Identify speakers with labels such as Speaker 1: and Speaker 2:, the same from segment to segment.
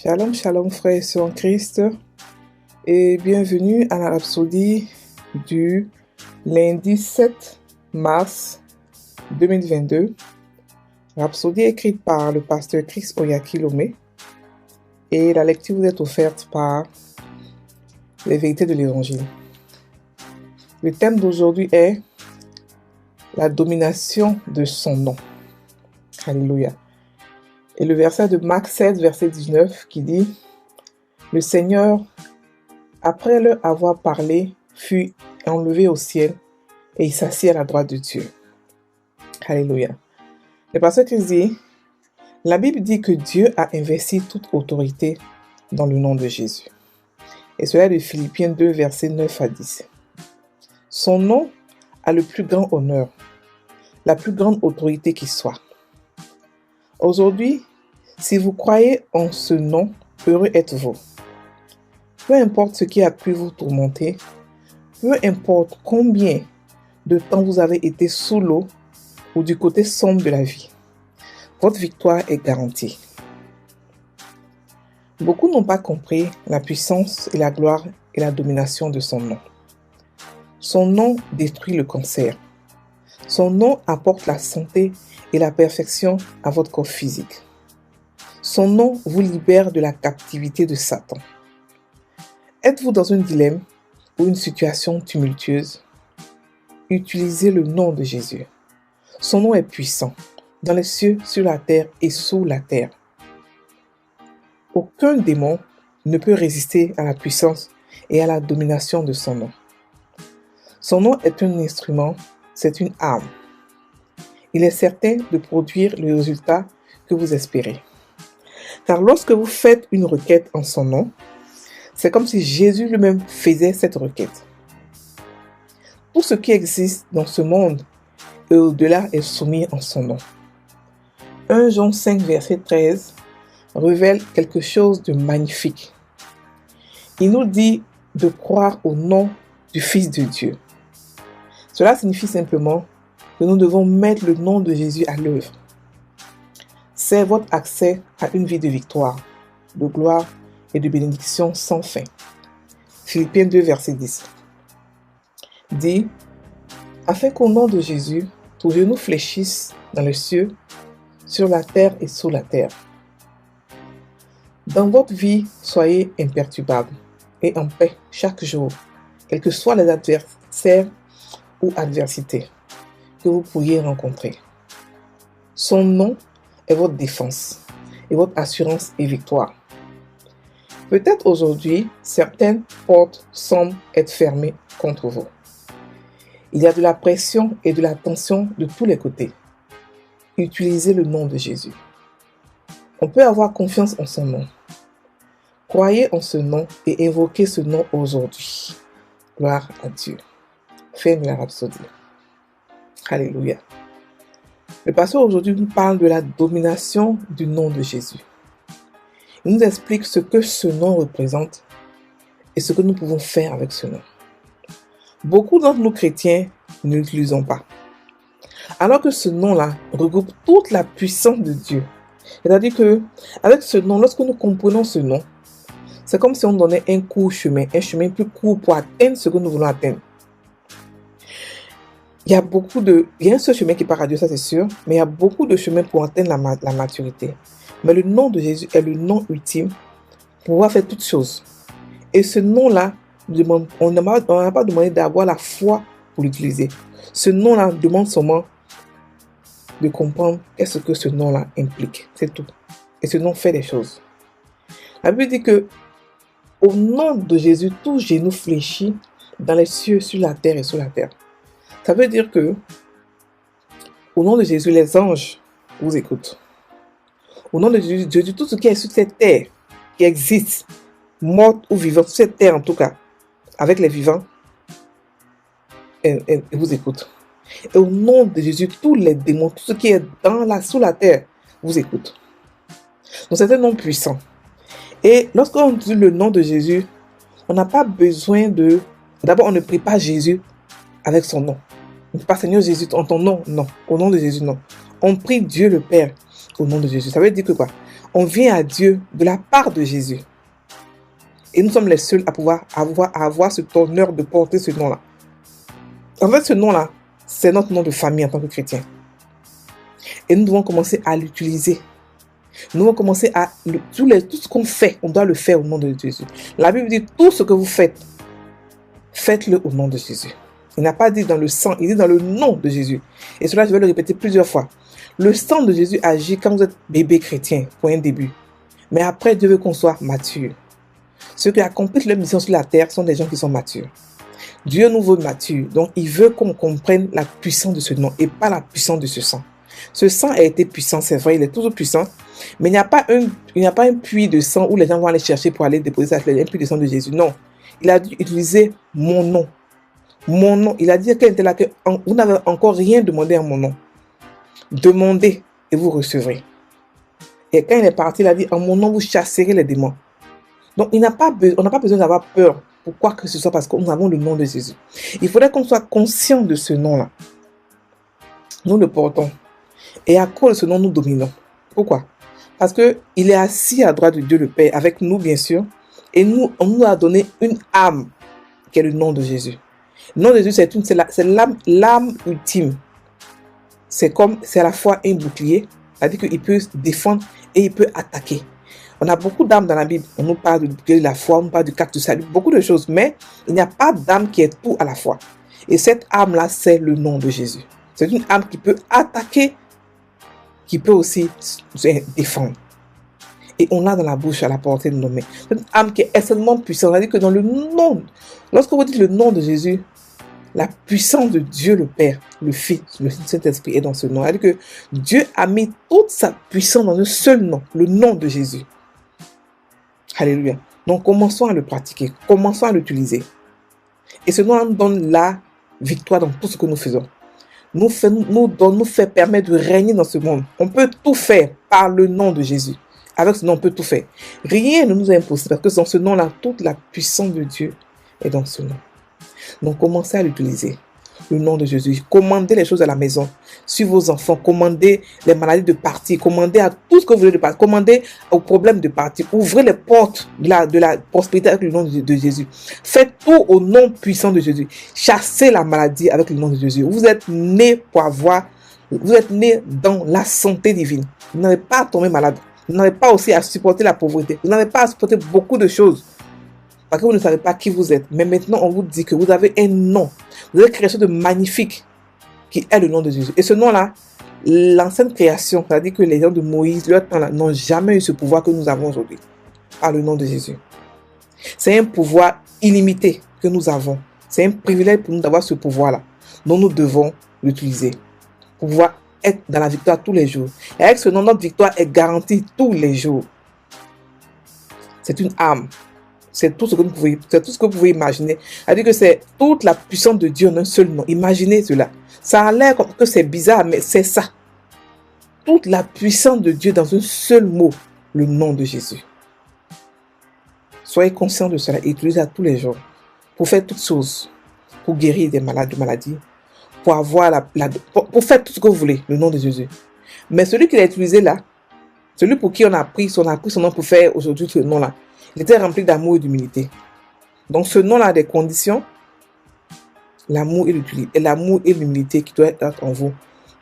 Speaker 1: Shalom, shalom frères et sœurs en Christ et bienvenue à la rhapsodie du lundi 7 mars 2022. Rhapsodie écrite par le pasteur Chris Oyakilome et la lecture vous est offerte par les vérités de l'évangile. Le thème d'aujourd'hui est la domination de son nom. Alléluia. Et le verset de Marc 16, verset 19 qui dit « Le Seigneur, après leur avoir parlé, fut enlevé au ciel et il s'assit à la droite de Dieu. » Alléluia. Le pasteur Christ dit « La Bible dit que Dieu a investi toute autorité dans le nom de Jésus. » Et cela est de Philippiens 2, versets 9 à 10. Son nom a le plus grand honneur, la plus grande autorité qui soit. Aujourd'hui, si vous croyez en ce nom, heureux êtes-vous. Peu importe ce qui a pu vous tourmenter, peu importe combien de temps vous avez été sous l'eau ou du côté sombre de la vie, votre victoire est garantie. Beaucoup n'ont pas compris la puissance et la gloire et la domination de son nom. Son nom détruit le cancer. Son nom apporte la santé et la perfection à votre corps physique. Son nom vous libère de la captivité de Satan. Êtes-vous dans un dilemme ou une situation tumultueuse? Utilisez le nom de Jésus. Son nom est puissant, dans les cieux, sur la terre et sous la terre. Aucun démon ne peut résister à la puissance et à la domination de son nom. Son nom est un instrument, c'est une arme. Il est certain de produire le résultat que vous espérez. Car lorsque vous faites une requête en son nom, c'est comme si Jésus lui-même faisait cette requête. Tout ce qui existe dans ce monde et au-delà est soumis en son nom. 1 Jean 5, verset 13 révèle quelque chose de magnifique. Il nous dit de croire au nom du Fils de Dieu. Cela signifie simplement que nous devons mettre le nom de Jésus à l'œuvre. C'est votre accès à une vie de victoire, de gloire et de bénédiction sans fin. Philippiens 2, verset 10 dit « Afin qu'au nom de Jésus, tous genoux fléchissent dans les cieux, sur la terre et sous la terre. » Dans votre vie, soyez imperturbables et en paix chaque jour, quels que soient les adversaires ou adversités que vous pourriez rencontrer. Son nom est votre défense et votre assurance et victoire. Peut-être aujourd'hui, certaines portes semblent être fermées contre vous. Il y a de la pression et de la tension de tous les côtés. Utilisez le nom de Jésus. On peut avoir confiance en son nom. Croyez en ce nom et invoquez ce nom aujourd'hui. Gloire à Dieu. Fin de la rhapsodie. Alléluia. Le pasteur aujourd'hui nous parle de la domination du nom de Jésus. Il nous explique ce que ce nom représente et ce que nous pouvons faire avec ce nom. Beaucoup d'entre nous chrétiens ne l'utilisons pas. Alors que ce nom-là regroupe toute la puissance de Dieu. C'est-à-dire que avec ce nom, lorsque nous comprenons ce nom, c'est comme si on donnait un chemin plus court pour atteindre ce que nous voulons atteindre. Il y a un seul chemin qui part à Dieu, ça c'est sûr, mais il y a beaucoup de chemins pour atteindre la maturité. Mais le nom de Jésus est le nom ultime pour pouvoir faire toutes choses. Et ce nom-là, on n'a pas demandé d'avoir la foi pour l'utiliser. Ce nom-là demande seulement de comprendre qu'est-ce que ce nom-là implique. C'est tout. Et ce nom fait des choses. La Bible dit que au nom de Jésus, tout genou fléchit dans les cieux, sur la terre et sous la terre. Ça veut dire que, au nom de Jésus, les anges vous écoutent. Au nom de Jésus, tout ce qui est sur cette terre, qui existe, morte ou vivante, sur cette terre en tout cas, avec les vivants, et vous écoutent. Et au nom de Jésus, tous les démons, tout ce qui est sous la terre, vous écoutent. Donc c'est un nom puissant. Et lorsqu'on dit le nom de Jésus, on n'a pas besoin de... D'abord, on ne prie pas Jésus avec son nom. On ne prie pas Seigneur Jésus en ton nom, non. Au nom de Jésus, non. On prie Dieu le Père au nom de Jésus. Ça veut dire que quoi? On vient à Dieu de la part de Jésus. Et nous sommes les seuls à pouvoir avoir cet honneur de porter ce nom-là. En fait, ce nom-là, c'est notre nom de famille en tant que chrétien. Et nous devons commencer à l'utiliser. Nous devons commencer à... Tout ce qu'on fait, on doit le faire au nom de Jésus. La Bible dit, tout ce que vous faites, faites-le au nom de Jésus. Il n'a pas dit dans le sang, il dit dans le nom de Jésus. Et cela, je vais le répéter plusieurs fois. Le sang de Jésus agit quand vous êtes bébé chrétien, pour un début. Mais après, Dieu veut qu'on soit mature. Ceux qui accomplissent leur mission sur la terre sont des gens qui sont matures. Dieu nous veut matures. Donc, il veut qu'on comprenne la puissance de ce nom et pas la puissance de ce sang. Ce sang a été puissant, c'est vrai, il est toujours puissant. Mais il n'y a pas un puits de sang où les gens vont aller chercher pour aller déposer ça, un puits de sang de Jésus. Non. Il a dû utiliser mon nom. Mon nom. Il a dit qu'elle était là, que vous n'avez encore rien demandé en mon nom. Demandez et vous recevrez. Et quand il est parti, il a dit, en mon nom, vous chasserez les démons. Donc, on n'a pas besoin d'avoir peur pour quoi que ce soit parce que nous avons le nom de Jésus. Il faudrait qu'on soit conscient de ce nom-là. Nous le portons. Et à cause de ce nom, nous dominons. Pourquoi? Parce qu'il est assis à droite de Dieu le Père, avec nous bien sûr. Et on nous a donné une âme, qui est le nom de Jésus. Le nom de Jésus, c'est l'âme ultime. C'est à la fois un bouclier, c'est-à-dire qu'il peut se défendre et il peut attaquer. On a beaucoup d'âmes dans la Bible. On nous parle du bouclier de la foi, on nous parle du cactus du salut, beaucoup de choses. Mais il n'y a pas d'âme qui est tout à la fois. Et cette âme-là, c'est le nom de Jésus. C'est une âme qui peut attaquer, qui peut aussi se défendre. Et on l'a dans la bouche à la portée de nos mains. C'est une âme qui est extrêmement puissante. C'est-à-dire que dans le nom, lorsque vous dites le nom de Jésus, la puissance de Dieu le Père, le Fils, le Saint-Esprit est dans ce nom. C'est-à-dire que Dieu a mis toute sa puissance dans un seul nom, le nom de Jésus. Alléluia. Donc commençons à le pratiquer, commençons à l'utiliser. Et ce nom nous donne la victoire dans tout ce que nous faisons. Nous fait permettre de régner dans ce monde. On peut tout faire par le nom de Jésus. Avec ce nom, on peut tout faire. Rien ne nous est impossible parce que dans ce nom-là, toute la puissance de Dieu est dans ce nom. Donc, commencez à l'utiliser. Le nom de Jésus. Commandez les choses à la maison. Sur vos enfants. Commandez les maladies de partir. Commandez à tout ce que vous voulez de partir. Commandez aux problèmes de partir. Ouvrez les portes de la prospérité avec le nom de Jésus. Faites tout au nom puissant de Jésus. Chassez la maladie avec le nom de Jésus. Vous êtes né pour vous êtes né dans la santé divine. Vous n'avez pas à tomber malade. Vous n'avez pas aussi à supporter la pauvreté. Vous n'avez pas à supporter beaucoup de choses. Parce que vous ne savez pas qui vous êtes. Mais maintenant, on vous dit que vous avez un nom. Vous avez quelque chose de magnifique qui est le nom de Jésus. Et ce nom-là, l'ancienne création, c'est-à-dire que les gens de Moïse, leur temps-là, n'ont jamais eu ce pouvoir que nous avons aujourd'hui. Par le nom de Jésus. C'est un pouvoir illimité que nous avons. C'est un privilège pour nous d'avoir ce pouvoir-là. dont nous devons l'utiliser pour pouvoir être dans la victoire tous les jours. Et avec ce nom, notre victoire est garantie tous les jours. C'est une arme. C'est tout ce que vous pouvez imaginer. C'est-à-dire que c'est toute la puissance de Dieu en un seul nom. Imaginez cela. Ça a l'air comme que c'est bizarre, mais c'est ça. Toute la puissance de Dieu dans un seul mot, le nom de Jésus. Soyez conscients de cela et utilisez-le tous les jours pour faire toutes choses, pour guérir des malades, de maladies, pour avoir pour faire tout ce que vous voulez, le nom de Jésus. Mais celui qui l'a utilisé là, celui pour qui on a pris son nom pour faire aujourd'hui ce nom-là, il était rempli d'amour et d'humilité. Donc ce nom-là a des conditions, l'amour et l'humilité qui doivent être en vous,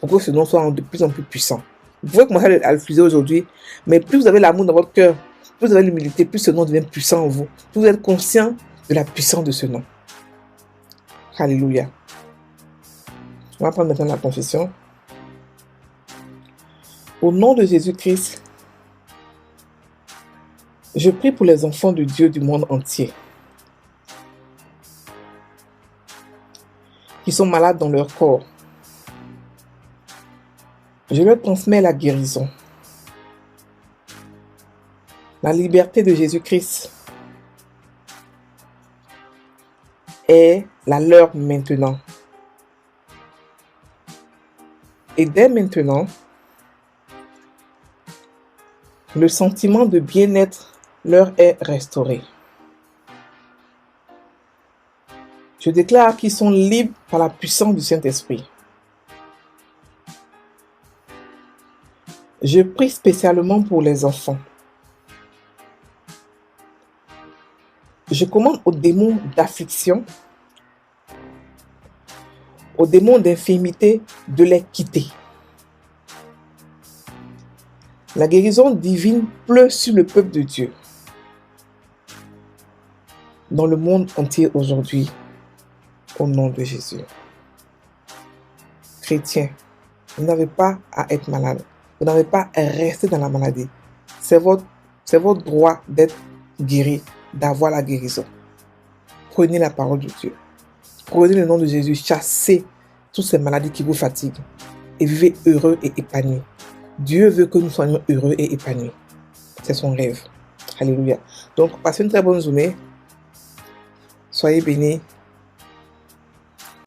Speaker 1: pour que ce nom soit de plus en plus puissant. Vous pouvez commencer à l'utiliser aujourd'hui, mais plus vous avez l'amour dans votre cœur, plus vous avez l'humilité, plus ce nom devient puissant en vous. Plus vous êtes conscient de la puissance de ce nom. Alléluia. On va prendre maintenant la confession. Au nom de Jésus-Christ, je prie pour les enfants de Dieu du monde entier qui sont malades dans leur corps. Je leur transmets la guérison, la liberté de Jésus-Christ est la leur maintenant. Et dès maintenant, le sentiment de bien-être leur est restauré. Je déclare qu'ils sont libres par la puissance du Saint-Esprit. Je prie spécialement pour les enfants. Je commande aux démons d'affliction, aux démons d'infirmité de les quitter. La guérison divine pleut sur le peuple de Dieu dans le monde entier aujourd'hui, au nom de Jésus. Chrétiens, vous n'avez pas à être malade. Vous n'avez pas à rester dans la maladie. C'est votre droit d'être guéri, d'avoir la guérison. Prenez la parole de Dieu. Prenez le nom de Jésus. Chassez toutes ces maladies qui vous fatiguent et vivez heureux et épanoui. Dieu veut que nous soyons heureux et épanouis. C'est son rêve. Alléluia. Donc, passez une très bonne journée. Soyez bénis.